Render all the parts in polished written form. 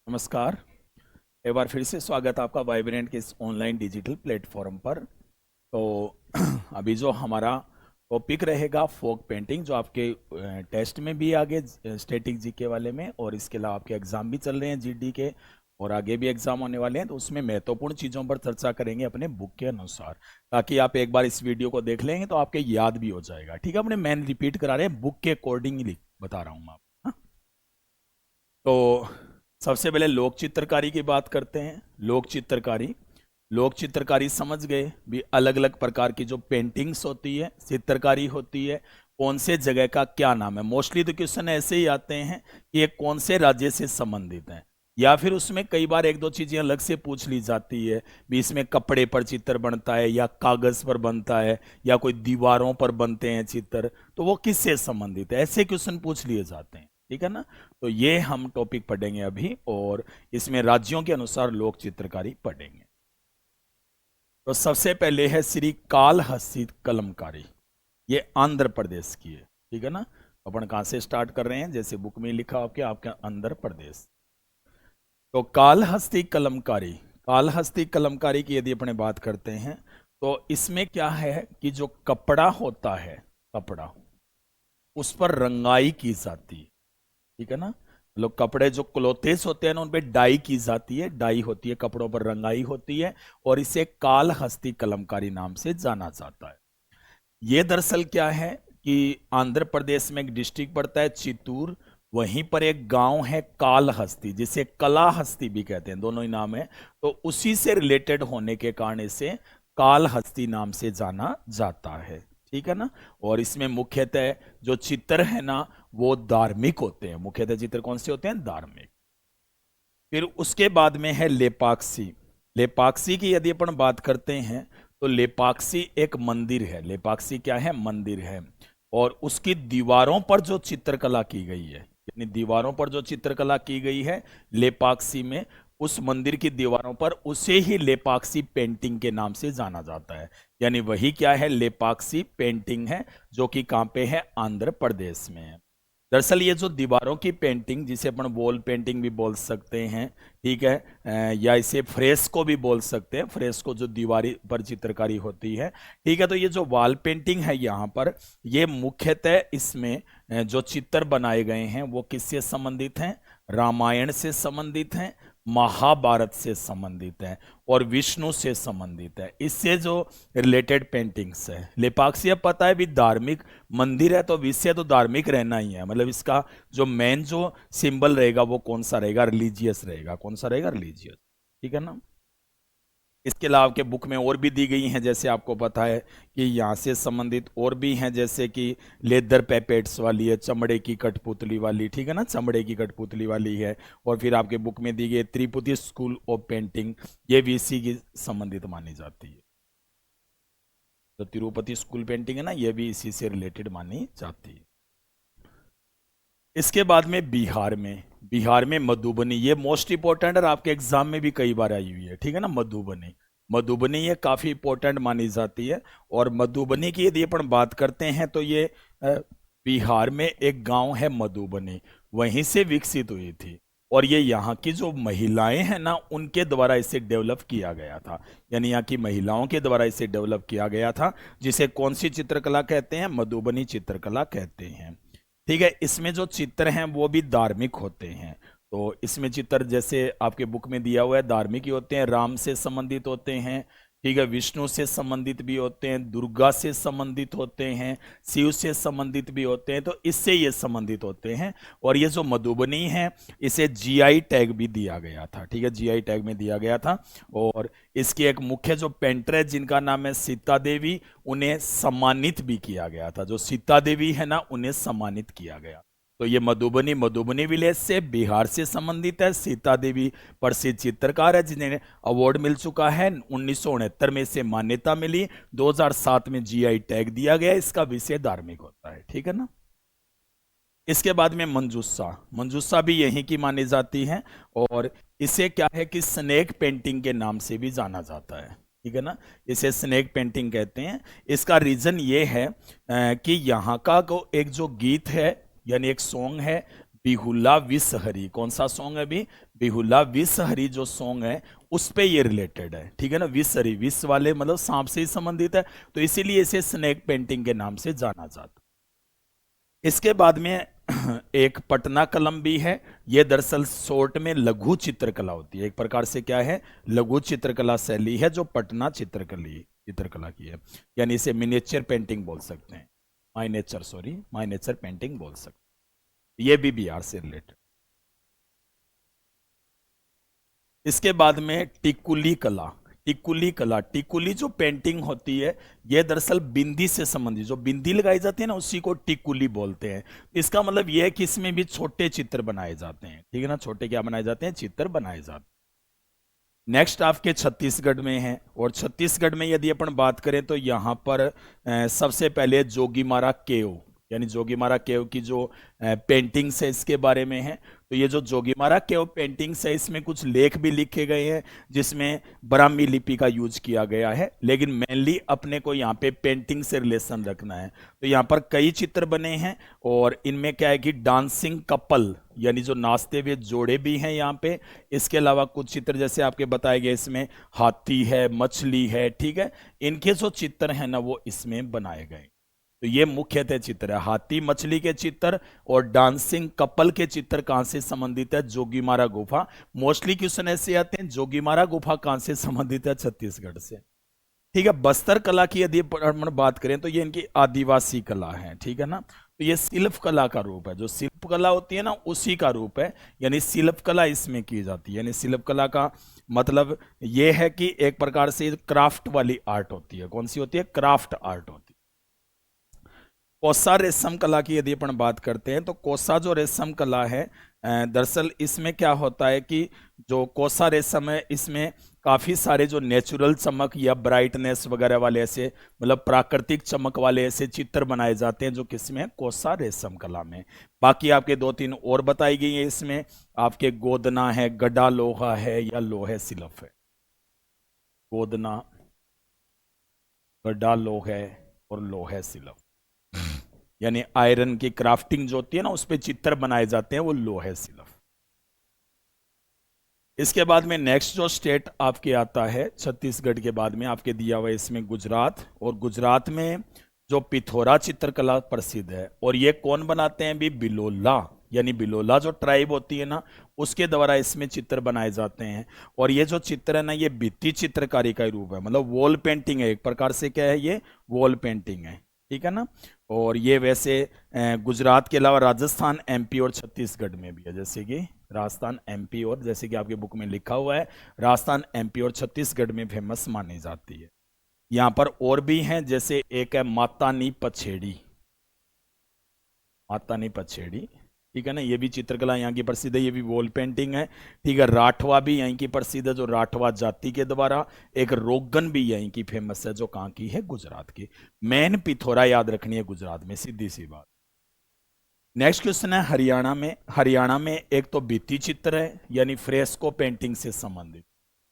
नमस्कार। एक बार फिर से स्वागत है आपका वाइब्रेंट के इस ऑनलाइन डिजिटल प्लेटफॉर्म पर। तो अभी जो हमारा टॉपिक रहेगा फोक पेंटिंग, जो आपके टेस्ट में भी आगे स्टैटिक जीके वाले में, और इसके अलावा आपके एग्जाम भी चल रहे हैं जीडी के, और आगे भी एग्जाम होने वाले हैं, तो उसमें महत्वपूर्ण चीज़ों पर चर्चा करेंगे अपने बुक के अनुसार, ताकि आप एक बार इस वीडियो को देख लेंगे तो आपके याद भी हो जाएगा। ठीक है, अपने मैन रिपीट करा रहे हैं, बुक के अकॉर्डिंगली बता रहा हूँ मैं आपको। हाँ? तो सबसे पहले लोक चित्रकारी की बात करते हैं। लोक चित्रकारी समझ गए भी, अलग अलग प्रकार की जो पेंटिंग्स होती है, चित्रकारी होती है, कौन से जगह का क्या नाम है। मोस्टली तो क्वेश्चन ऐसे ही आते हैं कि ये कौन से राज्य से संबंधित है, या फिर उसमें कई बार एक दो चीजें अलग से पूछ ली जाती है भी, इसमें कपड़े पर चित्र बनता है या कागज पर बनता है या कोई दीवारों पर बनते हैं चित्र, तो वो किससे संबंधित है, ऐसे क्वेश्चन पूछ लिए जाते हैं। ठीक है ना। तो ये हम टॉपिक पढ़ेंगे अभी, और इसमें राज्यों के अनुसार लोक चित्रकारी पढ़ेंगे। तो सबसे पहले है श्री कालहस्ती कलमकारी। ये आंध्र प्रदेश की है। ठीक है ना। अपन कहां से स्टार्ट कर रहे हैं, जैसे बुक में लिखा आपके आंध्र प्रदेश। तो कालहस्ती कलमकारी की यदि अपने बात करते हैं, तो इसमें क्या है कि जो कपड़ा होता है, कपड़ा उस पर रंगाई की जाती है। ठीक है ना। मतलब कपड़े जो क्लोथेस होते हैं ना, उन पे डाई की जाती है, डाई होती है, कपड़ों पर रंगाई होती है, और इसे कालहस्ती कलमकारी नाम से जाना जाता है। ये दरअसल क्या है कि आंध्र प्रदेश में एक डिस्ट्रिक्ट पड़ता है चित्तूर, वहीं पर एक गांव है कालहस्ती, जिसे कलाहस्ती भी कहते हैं, दोनों ही नाम है। तो उसी से रिलेटेड होने के कारण इसे कालहस्ती नाम से जाना जाता है। ठीक है ना। और इसमें मुख्यतः जो चित्र है ना, वो धार्मिक होते हैं। मुख्यतः चित्र कौन से होते हैं? धार्मिक। फिर उसके बाद में है लेपाक्षी। लेपाक्षी की यदि अपन बात करते हैं, तो लेपाक्षी एक मंदिर है। लेपाक्षी क्या है? मंदिर है। और उसकी दीवारों पर जो चित्रकला की गई है, यानी दीवारों पर जो चित्रकला की गई है लेपाक्षी में, उस मंदिर की दीवारों पर, उसे ही लेपाक्षी पेंटिंग के नाम से जाना जाता है। यानी वही क्या है? लेपाक्षी पेंटिंग है, जो कि कहां पे है? आंध्र प्रदेश में है। दरअसल ये जो दीवारों की पेंटिंग, जिसे अपन वॉल पेंटिंग भी बोल सकते हैं, ठीक है, या इसे फ्रेस्को भी बोल सकते हैं, फ्रेस्को जो दीवारी पर चित्रकारी होती है। ठीक है। तो ये जो वॉल पेंटिंग है यहाँ पर, ये मुख्यतः इसमें जो चित्र बनाए गए हैं वो किससे संबंधित हैं? रामायण से संबंधित हैं, महाभारत से संबंधित है, और विष्णु से संबंधित है। इससे जो रिलेटेड पेंटिंग्स है। लेपाक्षी अब पता है भी धार्मिक मंदिर है, तो विषय तो धार्मिक रहना ही है। मतलब इसका जो मेन जो सिंबल रहेगा वो कौन सा रहेगा? रिलीजियस रहेगा। कौन सा रहेगा? रिलीजियस। ठीक है ना। इसके अलावा के बुक में और भी दी गई हैं, जैसे आपको पता है कि यहाँ से संबंधित और भी हैं, जैसे कि लेदर पेपेट्स वाली है, चमड़े की कठपुतली वाली। ठीक है ना, चमड़े की कठपुतली वाली है। और फिर आपके बुक में दी गई त्रिपुटी स्कूल ऑफ पेंटिंग, ये भी इसी की संबंधित मानी जाती है। तो तिरुपति स्कूल पेंटिंग है ना, ये भी इसी से रिलेटेड मानी जाती है। इसके बाद में बिहार में मधुबनी, ये मोस्ट इंपॉर्टेंट और आपके एग्जाम में भी कई बार आई हुई है। ठीक है ना। मधुबनी, मधुबनी ये काफी इंपॉर्टेंट मानी जाती है। और मधुबनी की यदि अपन बात करते हैं, तो ये बिहार में एक गांव है मधुबनी, वहीं से विकसित हुई थी। और ये यहाँ की जो महिलाएं हैं ना, उनके द्वारा इसे डेवलप किया गया था। यानी यहाँ की महिलाओं के द्वारा इसे डेवलप किया गया था, जिसे कौन सी चित्रकला कहते हैं? मधुबनी चित्रकला कहते हैं। ठीक है। इसमें जो चित्र हैं वो भी धार्मिक होते हैं। तो इसमें चित्र जैसे आपके बुक में दिया हुआ है, धार्मिक ही होते हैं, राम से संबंधित होते हैं। ठीक है। विष्णु से संबंधित भी होते हैं, दुर्गा से संबंधित होते हैं, शिव से संबंधित भी होते हैं। तो इससे ये संबंधित होते हैं। और ये जो मधुबनी है, इसे जीआई टैग भी दिया गया था। ठीक है, जीआई टैग में दिया गया था। और इसकी एक मुख्य जो पेंटर है, जिनका नाम है सीता देवी, उन्हें सम्मानित भी किया गया था। जो सीता देवी है ना, उन्हें सम्मानित किया गया। तो ये मधुबनी विलेज से, बिहार से संबंधित है। सीता देवी प्रसिद्ध चित्रकार है, जिन्हें अवार्ड मिल चुका है। 1969 में इसे मान्यता मिली, 2007 में जीआई टैग दिया गया। इसका विषय धार्मिक होता है। ठीक है ना। इसके बाद में मंजूसा, मंजूसा भी यहीं की मानी जाती है। और इसे क्या है कि स्नेक पेंटिंग के नाम से भी जाना जाता है। ठीक है ना। इसे स्नेक पेंटिंग कहते हैं। इसका रीजन ये है कि यहाँ का को एक जो गीत है, यानी एक सॉन्ग है, बिहुला विषहरी, कौन सा सॉन्ग है अभी, बिहुला विषहरी जो सॉन्ग है उस पे ये रिलेटेड है, ठीक है ना। विषहरी, विष वाले मतलब सांप से ही संबंधित है, तो इसीलिए इसे स्नेक पेंटिंग के नाम से जाना जाता। इसके बाद में एक पटना कलम भी है। ये दरअसल शॉर्ट में लघु चित्रकला होती है, एक प्रकार से क्या है, लघु चित्रकला शैली है जो पटना चित्रकला की है, यानी इसे मिनिएचर पेंटिंग बोल सकते हैं, माइनेचर पेंटिंग बोल सकते हैं। ये भी बिहार से रिलेटेड। इसके बाद में टिकुली कला। टिकुली जो पेंटिंग होती है ये दरअसल बिंदी से संबंधित, जो बिंदी लगाई जाती है ना उसी को टिकुली बोलते हैं। इसका मतलब यह है कि इसमें भी छोटे चित्र बनाए जाते हैं, ठीक है ना, छोटे क्या बनाए जाते हैं, चित्र बनाए जाते हैं। नेक्स्ट आपके छत्तीसगढ़ में है, और छत्तीसगढ़ में यदि अपन बात करें तो यहाँ पर सबसे पहले जोगीमारा केव, यानी जोगीमारा केव की जो पेंटिंग्स है इसके बारे में है। तो ये जो जोगीमारा केव पेंटिंग्स है इसमें कुछ लेख भी लिखे गए हैं जिसमें ब्राह्मी लिपि का यूज किया गया है, लेकिन मेनली अपने को यहाँ पे पेंटिंग से रिलेशन रखना है। तो यहाँ पर कई चित्र बने हैं, और इनमें क्या है कि डांसिंग कपल यानी जो नाचते हुए जोड़े भी हैं यहाँ पे। इसके अलावा कुछ चित्र जैसे आपके बताए गए, इसमें हाथी है, मछली है, ठीक है, इनके जो चित्र हैं ना वो इसमें बनाए गए। तो ये मुख्यतः चित्र है, हाथी मछली के चित्र और डांसिंग कपल के चित्र कहां से संबंधित है, जोगीमारा गुफा। मोस्टली क्वेश्चन ऐसे आते हैं, जोगीमारा गुफा कहां से संबंधित है, छत्तीसगढ़ से, ठीक है। बस्तर कला की यदि हम बात करें तो ये इनकी आदिवासी कला है, ठीक है ना। तो ये शिल्प कला का रूप है, जो शिल्प कला होती है ना उसी का रूप है, यानी शिल्प कला इसमें की जाती है। यानी शिल्प कला का मतलब ये है कि एक प्रकार से क्राफ्ट वाली आर्ट होती है। कौन सी होती है, क्राफ्ट आर्ट होती है। कोसा रेशम कला की यदि अपन बात करते हैं तो कोसा जो रेशम कला है दरअसल इसमें क्या होता है कि जो कोसा रेशम है इसमें काफी सारे जो नेचुरल चमक या ब्राइटनेस वगैरह वाले ऐसे मतलब प्राकृतिक चमक वाले ऐसे चित्र बनाए जाते हैं जो किसमें, कोसा रेशम कला में। बाकी आपके दो तीन और बताई गई है इसमें, आपके गोदना है, गड्ढा लोहा है या लोहे शिल्प है। गोदना, गड्ढा लोहे और लोहे शिल्प, यानी आयरन की क्राफ्टिंग जो होती है ना उस पे चित्र बनाए जाते हैं, वो लोहे शिल्प। इसके बाद में नेक्स्ट जो स्टेट आपके आता है छत्तीसगढ़ के बाद में आपके दिया हुआ इसमें गुजरात, और गुजरात में जो पिथौरा चित्रकला प्रसिद्ध है, और ये कौन बनाते हैं भी, बिलोला, यानी बिलोला जो ट्राइब होती है ना उसके द्वारा इसमें चित्र बनाए जाते हैं। और ये जो चित्र है ना ये भित्ति चित्रकारी का रूप है, मतलब वॉल पेंटिंग है, एक प्रकार से क्या है ये, वॉल पेंटिंग है, ठीक है ना। और ये वैसे गुजरात के अलावा राजस्थान, एमपी और छत्तीसगढ़ में भी है, जैसे कि राजस्थान, एमपी और जैसे कि आपके बुक में लिखा हुआ है राजस्थान, एमपी और छत्तीसगढ़ में फेमस मानी जाती है। यहाँ पर और भी हैं, जैसे एक है मातानी पछेड़ी, मातानी पछेड़ी, ठीक है ना, ये भी चित्रकला यहाँ की प्रसिद्ध है, ये भी वॉल पेंटिंग है, ठीक है। राठवा भी यहीं की प्रसिद्ध है, जो राठवा जाति के द्वारा। एक रोगन भी यहीं की फेमस है, जो कहाँ की है, गुजरात की। मेन पिथौरा याद रखनी है गुजरात में, सीधी सी बात। नेक्स्ट क्वेश्चन है हरियाणा में। हरियाणा में एक तो भित्ति चित्र है, यानी फ्रेस्को पेंटिंग से संबंधित।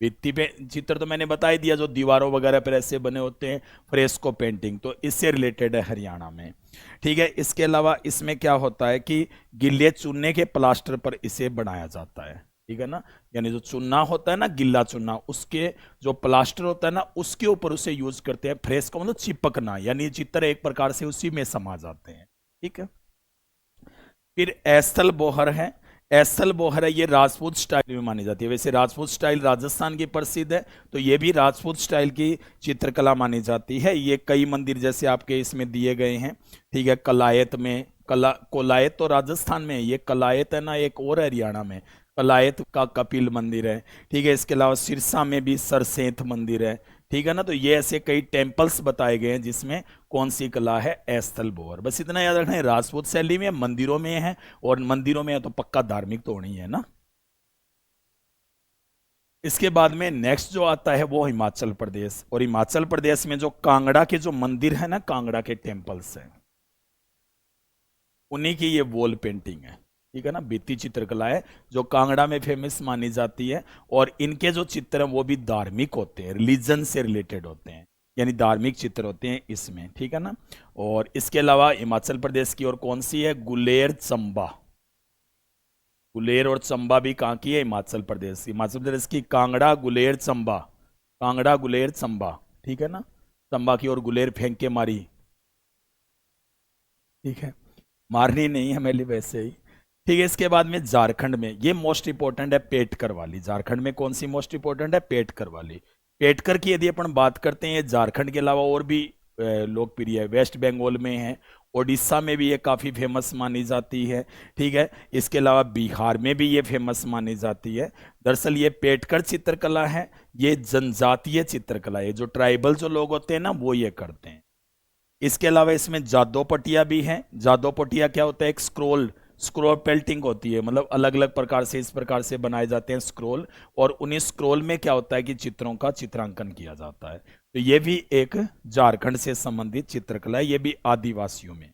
भित्ति पे चित्र तो मैंने बता ही दिया, जो दीवारों वगैरह पर ऐसे बने होते हैं, फ्रेस्को पेंटिंग, तो इससे रिलेटेड है हरियाणा में, ठीक है। इसके अलावा इसमें क्या होता है कि गिल्ले चूने के प्लास्टर पर इसे बनाया जाता है, ठीक है ना, यानी जो चुन्ना होता है ना, गिल्ला चुन्ना, उसके जो प्लास्टर होता है ना उसके ऊपर उसे यूज करते हैं। फ्रेस्को मतलब चिपकना, यानी चित्र एक प्रकार से उसी में समा जाते हैं, ठीक है। फिर एस्थल बोहर है। एस्थल बोहर है, ये राजपूत स्टाइल में मानी जाती है। वैसे राजपूत स्टाइल राजस्थान की प्रसिद्ध है, तो ये भी राजपूत स्टाइल की चित्रकला मानी जाती है। ये कई मंदिर जैसे आपके इसमें दिए गए हैं, ठीक है। कलायत में, कोलायत तो राजस्थान में है, ये कलायत है ना एक और हरियाणा में, कलायत का कपिल मंदिर है, ठीक है। इसके अलावा सिरसा में भी सरसेंथ मंदिर है, ठीक है ना। तो ये ऐसे कई टेम्पल्स बताए गए हैं जिसमें कौन सी कला है, एस्थल बोहर। बस इतना याद रखना है, राजपूत शैली में, मंदिरों में है, और मंदिरों में है तो पक्का धार्मिक तो होनी है ना। इसके बाद में नेक्स्ट जो आता है वो हिमाचल प्रदेश, और हिमाचल प्रदेश में जो कांगड़ा के जो मंदिर है ना, कांगड़ा के टेम्पल्स हैं, उन्हीं की ये वॉल पेंटिंग है, ठीक है ना। भित्ति चित्रकला है जो कांगड़ा में फेमस मानी जाती है, और इनके जो चित्र हैं वो भी धार्मिक होते हैं, रिलीजन से रिलेटेड होते हैं, यानी धार्मिक चित्र होते हैं इसमें, ठीक है ना। और इसके अलावा हिमाचल प्रदेश की और कौन सी है, गुलेर चंबा, गुलेर और चंबा भी कहाँ की है? हिमाचल प्रदेश की। हिमाचल प्रदेश की कांगड़ा, गुलेर, चंबा। कांगड़ा, गुलेर, चंबा, ठीक है ना। चंबा की और गुलेर फेंक के मारी, ठीक है, मारनी नहीं है मैंने वैसे ही। ठीक है, इसके बाद में झारखंड में ये मोस्ट इंपॉर्टेंट है, पेटकर वाली। झारखंड में कौन सी मोस्ट इंपॉर्टेंट है? पेटकर वाली। पेटकर की यदि अपन बात करते हैं, झारखंड के अलावा और भी लोकप्रिय है। वेस्ट बंगाल में है, उड़ीसा में भी ये काफ़ी फेमस मानी जाती है, ठीक है। इसके अलावा बिहार में भी ये फेमस मानी जाती है। दरअसल ये पेटकर चित्रकला है, ये जनजातीय चित्रकला है, जो ट्राइबल जो लोग होते हैं ना वो ये करते हैं। इसके अलावा इसमें जादोपटिया भी है। जादोपटिया क्या होता है? एक स्क्रोल, स्क्रोल पेल्टिंग होती है, मतलब अलग अलग प्रकार से इस प्रकार से बनाए जाते हैं स्क्रोल, और उन्हीं स्क्रोल में क्या होता है कि चित्रों का चित्रांकन किया जाता है। तो ये भी एक झारखंड से संबंधित चित्रकला है, ये भी आदिवासियों में,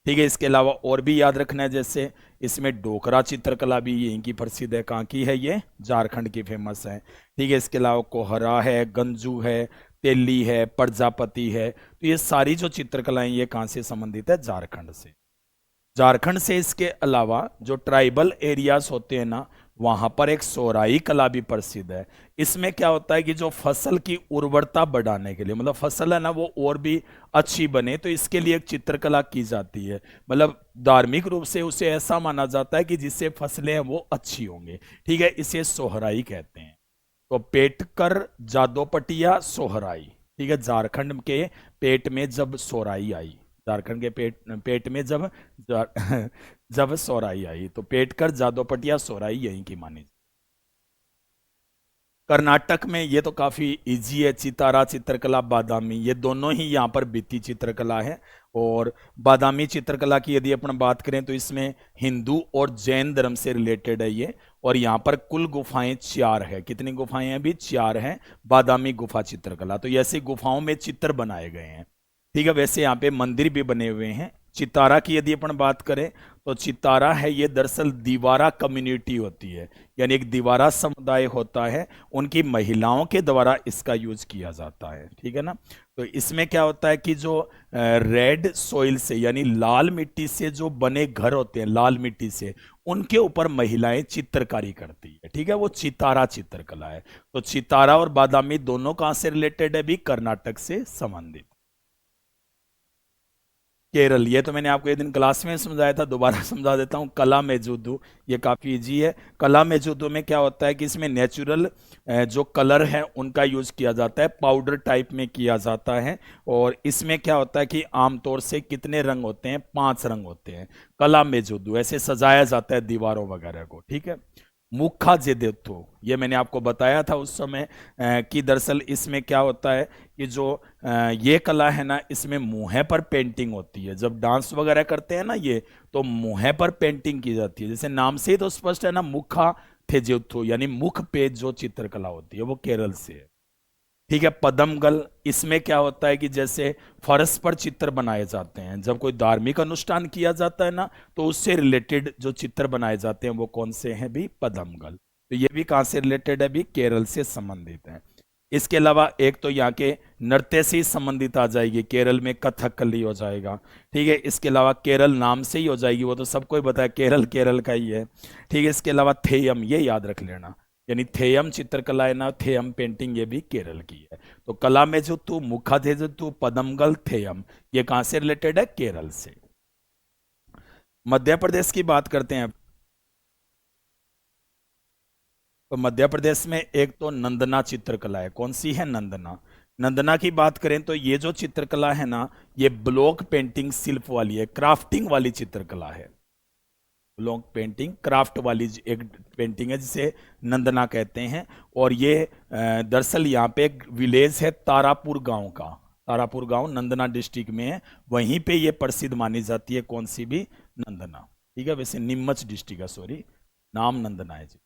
ठीक है। इसके अलावा और भी याद रखना है, जैसे इसमें डोकरा चित्रकला भी यहीं की प्रसिद्ध है। कहाँ की है? ये झारखंड की फेमस है, ठीक है। इसके अलावा कोहरा है, गंजू है, तेली है, प्रजापति है। तो ये सारी जो चित्रकलाएं ये कहाँ से संबंधित है? झारखंड से। झारखंड से इसके अलावा जो ट्राइबल एरियाज होते हैं ना, वहां पर एक सोहराई कला भी प्रसिद्ध है। इसमें क्या होता है कि जो फसल की उर्वरता बढ़ाने के लिए, मतलब फसल है ना वो और भी अच्छी बने, तो इसके लिए एक चित्रकला की जाती है। मतलब धार्मिक रूप से उसे ऐसा माना जाता है कि जिससे फसलें हैं वो अच्छी होंगे, ठीक है। इसे सोहराई कहते हैं। तो पेटकर, जादोपटिया, सोहराई, ठीक है। झारखंड के पेट में जब सोहराई आई, झारखंड के पेट में जब जब सोहराई आई, तो पेटकर, जादोपटिया, सोहराई यहीं की मानी। कर्नाटक में ये तो काफी इजी है, चितारा चित्रकला, बादामी, ये दोनों ही यहाँ पर बीती चित्रकला है। और बादामी चित्रकला की यदि अपन बात करें तो इसमें हिंदू और जैन धर्म से रिलेटेड है ये। और यहाँ पर कुल गुफाएं 4 है। कितनी गुफाएं हैं? अभी 4 हैं बादामी गुफा चित्रकला। तो ऐसी गुफाओं में चित्र बनाए गए हैं, ठीक है। वैसे यहाँ पे मंदिर भी बने हुए हैं। चितारा की यदि अपन बात करें तो चितारा है, ये दरअसल दीवारा कम्युनिटी होती है, यानी एक दीवारा समुदाय होता है, उनकी महिलाओं के द्वारा इसका यूज किया जाता है, ठीक है ना। तो इसमें क्या होता है कि जो रेड सॉइल से, यानी लाल मिट्टी से जो बने घर होते हैं, लाल मिट्टी से, उनके ऊपर महिलाएं चित्रकारी करती है, ठीक है। वो चितारा चित्रकला है। तो चितारा और बादामी दोनों कहां से रिलेटेड है? भी कर्नाटक से संबंधित। केरल, ये तो मैंने आपको एक दिन क्लास में समझाया था, दोबारा समझा देता हूँ। कला मेजुदु, ये काफ़ी इजी है। कला मेजुदु में क्या होता है कि इसमें नेचुरल जो कलर है उनका यूज़ किया जाता है, पाउडर टाइप में किया जाता है। और इसमें क्या होता है कि आमतौर से कितने रंग होते हैं? 5 रंग होते हैं। कला मेजुदु ऐसे सजाया जाता है दीवारों वगैरह को, ठीक है। मुखा जेदेथो, ये मैंने आपको बताया था उस समय कि दरअसल इसमें क्या होता है कि जो ये कला है ना, इसमें मुँह पर पेंटिंग होती है। जब डांस वगैरह करते हैं ना ये, तो मुँह पर पेंटिंग की जाती है। जैसे नाम से ही तो स्पष्ट है ना, मुखा थेजेथो, यानी मुख पे जो चित्रकला होती है वो केरल से है, ठीक है। पदमगल, इसमें क्या होता है कि जैसे फर्श पर चित्र बनाए जाते हैं, जब कोई धार्मिक अनुष्ठान किया जाता है ना, तो उससे रिलेटेड जो चित्र बनाए जाते हैं वो कौन से हैं? भी पदमगल। तो ये भी कहाँ से रिलेटेड है? भी केरल से संबंधित है। इसके अलावा एक तो यहाँ के नृत्य से ही संबंधित आ जाएगी, केरल में कथकली हो जाएगा, ठीक है। इसके अलावा केरल नाम से ही हो जाएगी, वो तो सबको ही पता है केरल केरल का ही है, ठीक है। इसके अलावा थेयम, ये याद रख लेना, यानी थेयम चित्रकला है ना, थेयम पेंटिंग, ये भी केरल की है। तो कला में जो तू मुखा थे जो तू पदमगल, थेयम, ये कहां से रिलेटेड है? केरल से। मध्य प्रदेश की बात करते हैं। तो मध्य प्रदेश में एक तो नंदना चित्रकला है। कौन सी है? नंदना। नंदना की बात करें तो ये जो चित्रकला है ना, ये ब्लॉक पेंटिंग शिल्प वाली है, क्राफ्टिंग वाली चित्रकला है। ब्लॉक पेंटिंग, क्राफ्ट वाली एक पेंटिंग है जिसे नंदना कहते हैं। और ये दरअसल यहाँ पे एक विलेज है तारापुर गांव का, तारापुर गांव नंदना डिस्ट्रिक्ट में है, वहीं पे ये प्रसिद्ध मानी जाती है। कौन सी? भी नंदना, ठीक है। वैसे नीमच डिस्ट्रिक्ट है, सॉरी, नाम नंदना है जी,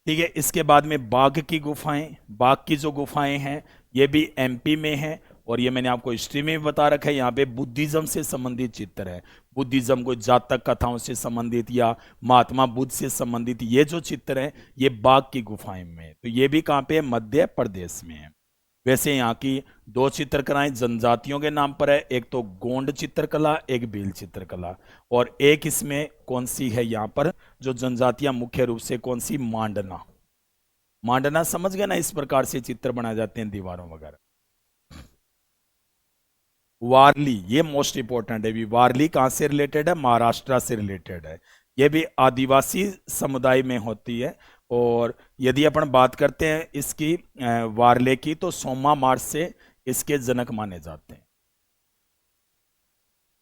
ठीक है। इसके बाद में बाघ की गुफाएं, बाघ की जो गुफाएं हैं ये भी एमपी में है। और ये मैंने आपको हिस्ट्री में भी बता रखा है, यहाँ पे बुद्धिज्म से संबंधित चित्र है। बुद्धिज्म को जातक कथाओं से संबंधित या महात्मा बुद्ध से संबंधित ये जो चित्र है ये बाघ की गुफाएं में है। तो ये भी कहाँ पे है? मध्य प्रदेश में है। वैसे यहाँ की दो चित्रकलाएं जनजातियों के नाम पर है, एक तो गोंड चित्रकला, एक भील चित्रकला, और एक इसमें कौन सी है यहाँ पर जो जनजातियां मुख्य रूप से कौन सी, मांडना। मांडना समझ गए ना, इस प्रकार से चित्र बनाए जाते हैं दीवारों वगैरह। वारली, ये मोस्ट इंपॉर्टेंट है भी, वारली कहाँ से रिलेटेड है, महाराष्ट्र से रिलेटेड है। ये भी आदिवासी समुदाय में होती है। और यदि अपन बात करते हैं इसकी वारले की, तो सोमा मार्च से इसके जनक माने जाते हैं।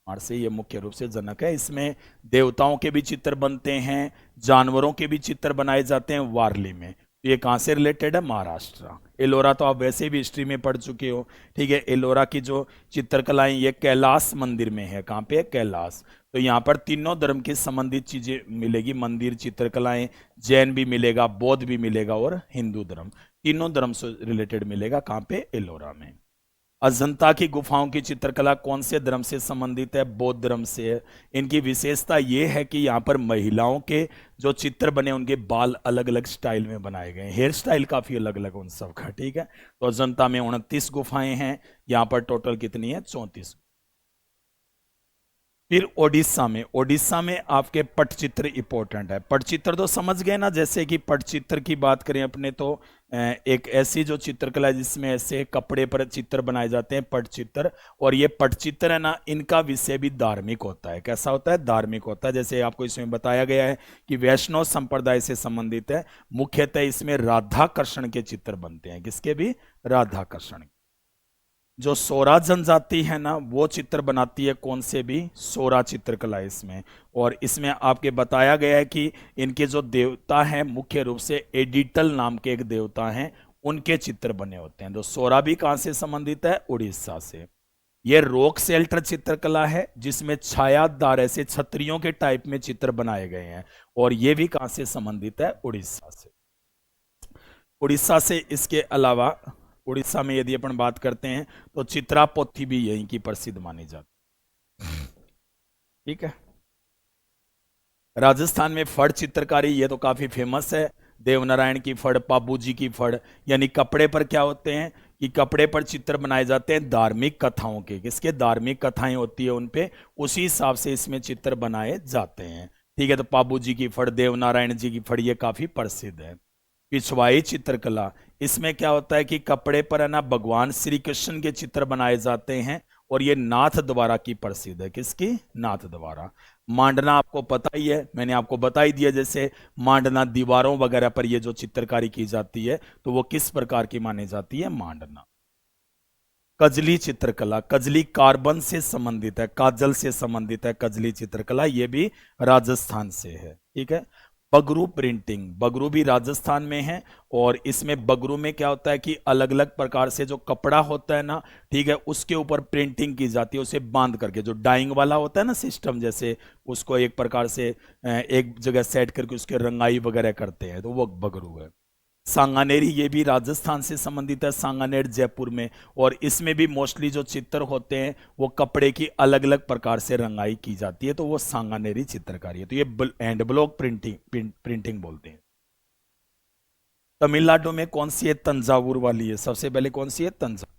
मार्च से ये मुख्य रूप से जनक है। इसमें देवताओं के भी चित्र बनते हैं, जानवरों के भी चित्र बनाए जाते हैं वारली में। तो ये कहाँ से रिलेटेड है, महाराष्ट्र। एलोरा तो आप वैसे भी हिस्ट्री में पढ़ चुके हो, ठीक है। एलोरा की जो चित्रकलाएं ये कैलाश मंदिर में है। कहाँ पे है, कैलाश। तो यहाँ पर तीनों धर्म के संबंधित चीजें मिलेगी, मंदिर, चित्रकलाएं। जैन भी मिलेगा, बौद्ध भी मिलेगा, और हिंदू धर्म, तीनों धर्म से रिलेटेड मिलेगा। कहाँ पे, एलोरा में। अजंता की गुफाओं की चित्रकला कौन से धर्म से संबंधित है, बौद्ध धर्म से है। इनकी विशेषता यह है कि यहाँ पर महिलाओं के जो चित्र बने उनके बाल अलग अलग स्टाइल में बनाए गए, हेयर स्टाइल काफी अलग अलग उन सब का, ठीक है। तो अजंता में 29 गुफाएं हैं, यहाँ पर टोटल कितनी है, 34। फिर ओडिशा में, ओडिशा में आपके पटचित्र इंपॉर्टेंट है। पटचित्र तो समझ गए ना, जैसे कि पटचित्र की बात करें अपने तो एक ऐसी जो चित्रकला है जिसमें ऐसे कपड़े पर चित्र बनाए जाते हैं, पटचित्र। और ये पटचित्र है ना, इनका विषय भी धार्मिक होता है। कैसा होता है, धार्मिक होता है। जैसे आपको इसमें बताया गया है कि वैष्णव संप्रदाय से संबंधित है। मुख्यतः इसमें राधा कृष्ण के चित्र बनते हैं। किसके भी, राधा कृष्ण। जो सोरा जनजाति है ना, वो चित्र बनाती है कौन से भी, सोरा चित्रकला इसमें। और इसमें आपके बताया गया है कि इनके जो देवता हैं मुख्य रूप से एडिटल नाम के एक देवता हैं, उनके चित्र बने होते हैं। तो सोरा भी कहां से संबंधित है, उड़ीसा से। ये रॉक शेल्टर चित्रकला है जिसमें छायादार ऐसे छतरियों के टाइप में चित्र बनाए गए हैं, और ये भी कहां से संबंधित है, उड़ीसा से। उड़ीसा से इसके अलावा उड़ीसा में यदि अपन बात करते हैं तो चित्रा पोथी भी यहीं की प्रसिद्ध मानी जाती, ठीक है। राजस्थान में फड़ चित्रकारी, ये तो काफी फेमस है। देवनारायण की फड़, पाबूजी की फड़, यानी कपड़े पर क्या होते हैं कि कपड़े पर चित्र बनाए जाते हैं धार्मिक कथाओं के। किसके, धार्मिक कथाएं होती है उन पे, उसी हिसाब से इसमें चित्र बनाए जाते हैं, ठीक है। तो पाबूजी की फड़, देवनारायण जी की फड़, ये काफी प्रसिद्ध है। पिछवाई चित्रकला, इसमें क्या होता है कि कपड़े पर है ना भगवान श्री कृष्ण के चित्र बनाए जाते हैं, और ये नाथ द्वारा की प्रसिद्ध है। किसकी, नाथ द्वारा। मांडना आपको पता ही है, मैंने आपको बता ही दिया। जैसे मांडना दीवारों वगैरह पर ये जो चित्रकारी की जाती है, तो वो किस प्रकार की मानी जाती है, मांडना। कजली चित्रकला, कजली कार्बन से संबंधित है, काजल से संबंधित है कजली चित्रकला, ये भी राजस्थान से है, ठीक है। बगरू प्रिंटिंग, बगरू भी राजस्थान में है। और इसमें बगरू में क्या होता है कि अलग अलग प्रकार से जो कपड़ा होता है ना, ठीक है, उसके ऊपर प्रिंटिंग की जाती है, उसे बांध करके। जो डाइंग वाला होता है ना सिस्टम, जैसे उसको एक प्रकार से एक जगह सेट करके उसके रंगाई वगैरह करते हैं, तो वो बगरू है। सांगानेरी, ये भी राजस्थान से संबंधित है, सांगानेर जयपुर में। और इसमें भी मोस्टली जो चित्र होते हैं वो कपड़े की अलग अलग प्रकार से रंगाई की जाती है, तो वो सांगानेरी चित्रकारी है। तो ये हैंड ब्लॉक प्रिंटिंग बोलते हैं। तमिलनाडु में कौन सी है, तंजावुर वाली है। सबसे पहले कौन सी है, तंजावुर।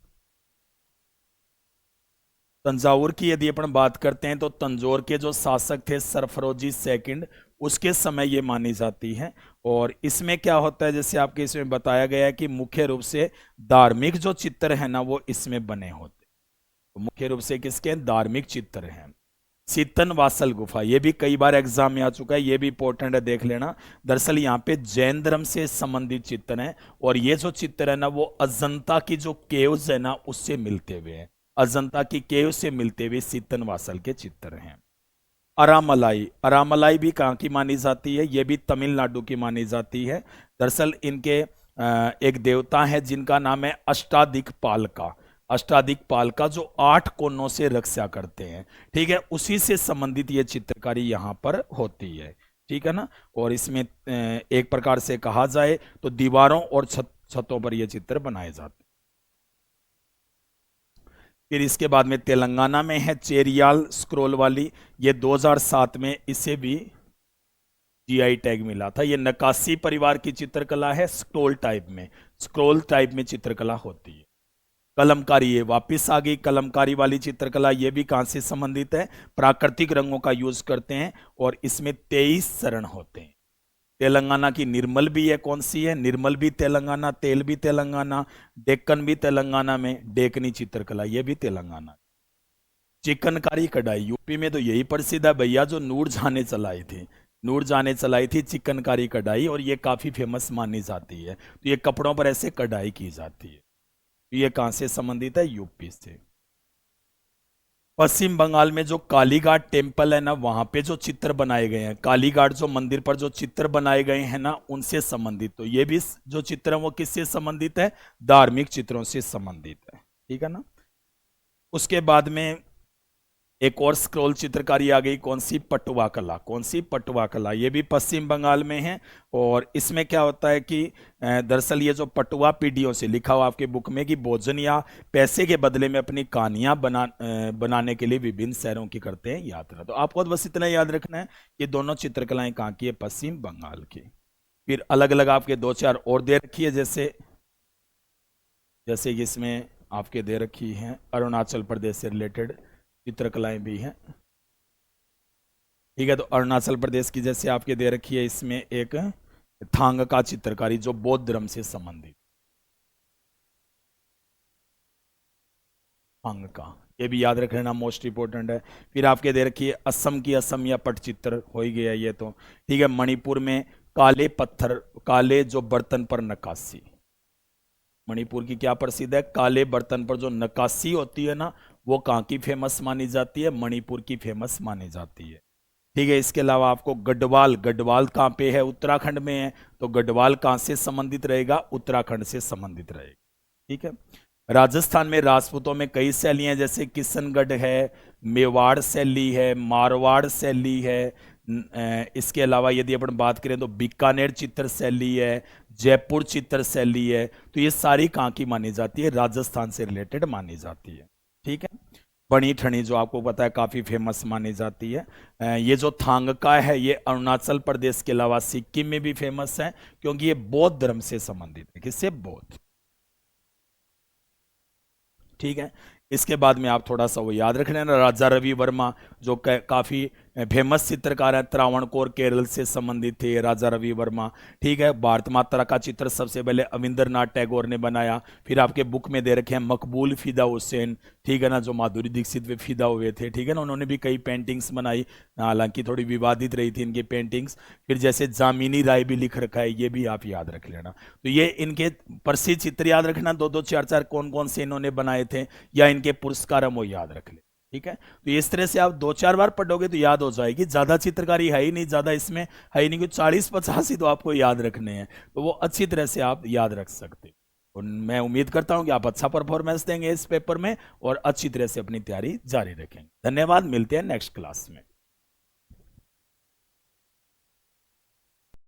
तंजावुर की यदि अपन बात करते हैं तो तंजौर के जो शासक थे सरफरोजी सेकंड, उसके समय ये मानी जाती है। और इसमें क्या होता है, जैसे आपके इसमें बताया गया है कि मुख्य रूप से धार्मिक जो चित्र है ना वो इसमें बने होते, तो मुख्य रूप से किसके, धार्मिक चित्र हैं। सीतन वासल गुफा, ये भी कई बार एग्जाम में आ चुका है, ये भी इंपॉर्टेंट है, देख लेना। दरअसल यहाँ पे जैन धर्म से संबंधित चित्र हैं, और ये जो चित्र है ना वो अजंता की जो केव्स है ना उससे मिलते हुए हैं। अजंता की केव से मिलते हुए सीतन वासल के चित्र हैं। अरामलाई, अरामलाई भी कहाँ की मानी जाती है, ये भी तमिलनाडु की मानी जाती है। दरअसल इनके एक देवता है जिनका नाम है अष्टादिक्पाल का। अष्टादिक्पाल का जो 8 कोनों से रक्षा करते हैं, ठीक है, उसी से संबंधित ये चित्रकारी यहाँ पर होती है, ठीक है ना। और इसमें एक प्रकार से कहा जाए तो दीवारों और छतों पर ये चित्र बनाए जाते हैं। फिर इसके बाद में तेलंगाना में है चेरियाल स्क्रोल वाली, ये 2007 में इसे भी जीआई टैग मिला था। ये नकासी परिवार की चित्रकला है, स्क्रोल टाइप में, स्क्रोल टाइप में चित्रकला होती है। कलमकारी ये वापस आ गई, कलमकारी वाली चित्रकला, ये भी कहाँ से संबंधित है, प्राकृतिक रंगों का यूज करते हैं और इसमें 23 चरण होते हैं। तेलंगाना की निर्मल भी है, कौन सी है, निर्मल भी तेलंगाना, तेल भी तेलंगाना, डेक्कन भी तेलंगाना में, डेकनी चित्रकला ये भी तेलंगाना। चिकनकारी कढ़ाई यूपी में तो यही प्रसिद्ध है भैया, जो नूरजहां ने चलाई थी, नूरजहां ने चलाई थी चिकनकारी कढ़ाई, और ये काफी फेमस मानी जाती है। तो ये कपड़ों पर ऐसे कढ़ाई की जाती है। तो ये कहां से संबंधित है, यूपी से। पश्चिम बंगाल में जो कालीघाट टेम्पल है ना, वहां पे जो चित्र बनाए गए हैं, कालीघाट जो मंदिर पर जो चित्र बनाए गए हैं ना, उनसे संबंधित। तो ये भी जो चित्र है वो किससे संबंधित है, धार्मिक चित्रों से संबंधित है, ठीक है ना। उसके बाद में एक और स्क्रॉल चित्रकारी आ गई, कौन सी, पटुआ कला, कौन सी, पटुआ कला, ये भी पश्चिम बंगाल में है। और इसमें क्या होता है कि दरअसल ये जो पटुआ पीढ़ियों से लिखा हुआ आपके बुक में कि भोजन या पैसे के बदले में अपनी कहानियां बनाने के लिए विभिन्न शहरों की करते हैं यात्रा। तो आपको बस इतना याद रखना है कि दोनों चित्रकलाएं कहाँ की है, पश्चिम बंगाल की। फिर अलग अलग आपके 2-4 और दे रखी है, जैसे जैसे इसमें आपके दे रखी है अरुणाचल प्रदेश से रिलेटेड चित्रकलाएं भी हैं, ठीक है। तो अरुणाचल प्रदेश की जैसे आपके दे रखी है, इसमें एक थांग का चित्रकारी जो बौद्ध धर्म से संबंधित, थांग का, ये भी याद रख लेना, मोस्ट इंपोर्टेंट है। फिर आपके दे रखी है असम की, असम या पटचित्र हो ही गया ये तो, ठीक है। मणिपुर में काले पत्थर, काले जो बर्तन पर नक्काशी, मणिपुर की क्या प्रसिद्ध है, काले बर्तन पर जो नक्काशी होती है ना, वो कहाँ की फेमस मानी जाती है, मणिपुर की फेमस मानी जाती है, ठीक है। इसके अलावा आपको गढ़वाल, गढ़वाल कहाँ पे है, उत्तराखंड में है, तो गढ़वाल कहाँ से संबंधित रहेगा, उत्तराखंड से संबंधित रहेगा, ठीक है। राजस्थान में राजपूतों में कई शैलियां, जैसे किशनगढ़ है, मेवाड़ शैली है, मारवाड़ शैली है। इसके अलावा यदि अपन बात करें तो बीकानेर चित्र शैली है, जयपुर चित्र शैली है। तो ये सारी कहाँ की मानी जाती है, राजस्थान से रिलेटेड मानी जाती है, ठीक है। बनी ठनी जो आपको पता है काफी फेमस मानी जाती है। ये जो थांगका है ये अरुणाचल प्रदेश के अलावा सिक्किम में भी फेमस है, क्योंकि ये बौद्ध धर्म से संबंधित है, किससे, बौद्ध, ठीक है। इसके बाद में आप थोड़ा सा वो याद रख लेना, राजा रवि वर्मा जो काफी फेमस चित्रकार है, त्रावणकोर केरल से संबंधित थे राजा रवि वर्मा, ठीक है। भारत माता का चित्र सबसे पहले अविंद्रनाथ टैगोर ने बनाया। फिर आपके बुक में दे रखे हैं मकबूल फिदा हुसैन, ठीक है ना, जो माधुरी दीक्षित पे फिदा हुए थे, ठीक है ना, उन्होंने भी कई पेंटिंग्स बनाई, हालांकि थोड़ी विवादित रही थी इनकी पेंटिंग्स। फिर जैसे जामिनी राय भी लिख रखा है, ये भी आप याद रख लेना। तो ये इनके प्रसिद्ध चित्र याद रखना, 2-2, 4-4 कौन कौन से इन्होंने बनाए थे, या इनके पुरस्कार हम वो याद रख ले, ठीक है। तो इस तरह से आप 2-4 बार पढ़ोगे तो याद हो जाएगी। ज्यादा चित्रकारी है ही नहीं, ज्यादा इसमें है ही नहीं, कुछ 40-50 ही तो आपको याद रखने हैं, तो वो अच्छी तरह से आप याद रख सकते हो। और मैं उम्मीद करता हूं कि आप अच्छा परफॉर्मेंस देंगे इस पेपर में और अच्छी तरह से अपनी तैयारी जारी रखेंगे। धन्यवाद, मिलते हैं नेक्स्ट क्लास में।